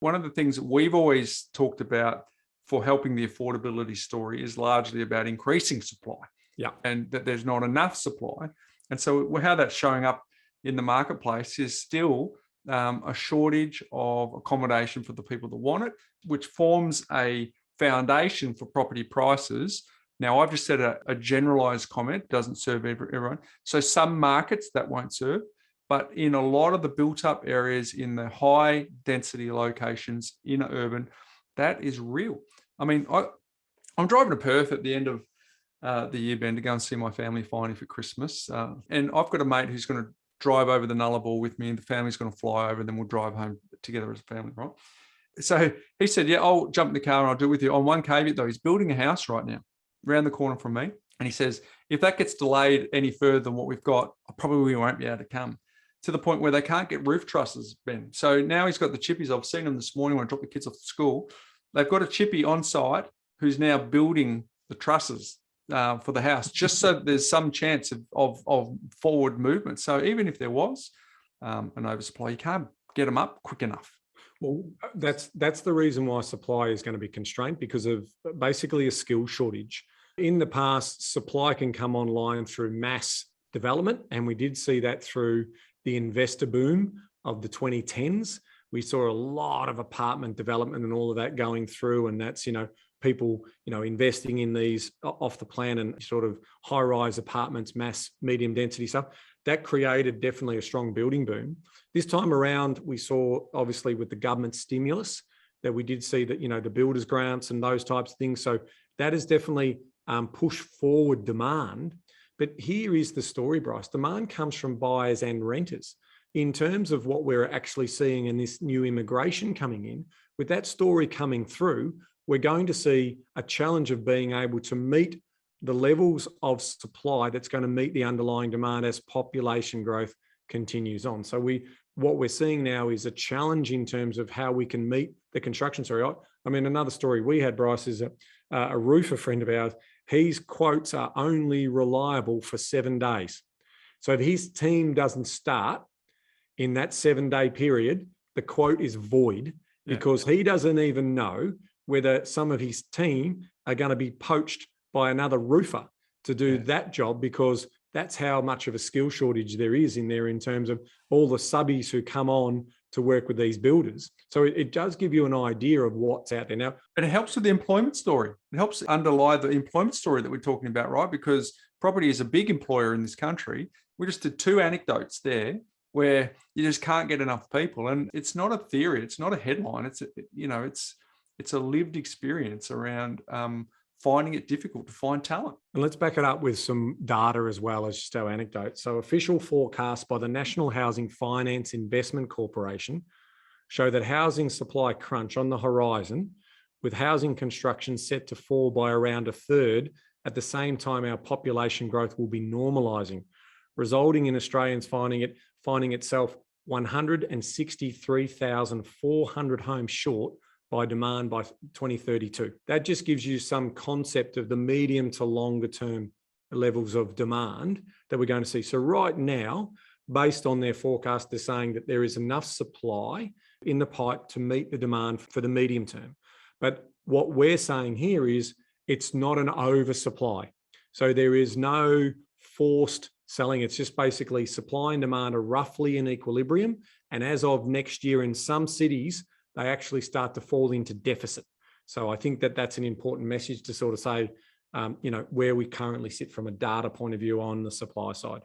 One of the things that we've always talked about for helping the affordability story is largely about increasing supply. Yeah. And that there's not enough supply. And so how that's showing up in the marketplace is still a shortage of accommodation for the people that want it, which forms a foundation for property prices. Now, I've just said a generalized comment, doesn't serve everyone. So some markets that won't serve, but in a lot of the built up areas in the high density locations in urban, that is real. I mean, I'm driving to Perth at the end of the year, Ben, to go and see my family finally for Christmas. And I've got a mate who's going to drive over the Nullarbor with me, and the family's going to fly over, and then we'll drive home together as a family, right? So he said, yeah, I'll jump in the car and I'll do it with you. On one caveat though, he's building a house right now around the corner from me. And he says, if that gets delayed any further than what we've got, I probably won't be able to come, to the point where they can't get roof trusses, Ben. So now he's got the chippies. I've seen them this morning when I dropped the kids off to school. They've got a chippy on site who's now building the trusses for the house, just so there's some chance of forward movement. So even if there was an oversupply, you can't get them up quick enough. Well, that's the reason why supply is going to be constrained, because of basically a skill shortage. In the past, supply can come online through mass development, and we did see that through the investor boom of the 2010s. We saw a lot of apartment development and all of that going through, and that's, people, investing in these off the plan and sort of high-rise apartments, mass, medium density stuff. That created definitely a strong building boom. This time around, we saw, obviously, with the government stimulus, that we did see that, the builders grants and those types of things. So that has definitely pushed forward demand. But here is the story, Bryce. Demand comes from buyers and renters. In terms of what we're actually seeing in this new immigration coming in, with that story coming through, we're going to see a challenge of being able to meet the levels of supply that's going to meet the underlying demand as population growth continues on. So what we're seeing now is a challenge in terms of how we can meet the construction story. I mean, another story we had, Bryce, is a roofer friend of ours. His quotes are only reliable for 7 days. So if his team doesn't start in that 7-day period, the quote is void, because he doesn't even know whether some of his team are going to be poached by another roofer to do that job, because that's how much of a skill shortage there is in there in terms of all the subbies who come on to work with these builders. So it does give you an idea of what's out there now. And it helps with the employment story. It helps underlie the employment story that we're talking about, right? Because property is a big employer in this country. We just did 2 anecdotes there where you just can't get enough people. And it's not a theory. It's not a headline. It's a lived experience around finding it difficult to find talent. And let's back it up with some data as well as just our anecdotes. So official forecasts by the National Housing Finance Investment Corporation show that housing supply crunch on the horizon, with housing construction set to fall by around a third at the same time our population growth will be normalising, resulting in Australians finding itself 163,400 homes short by demand by 2032. That just gives you some concept of the medium to longer term levels of demand that we're going to see. So right now, based on their forecast, they're saying that there is enough supply in the pipe to meet the demand for the medium term. But what we're saying here is it's not an oversupply. So there is no forced selling. It's just basically supply and demand are roughly in equilibrium. And as of next year, in some cities, they actually start to fall into deficit. So I think that that's an important message to sort of say, where we currently sit from a data point of view on the supply side.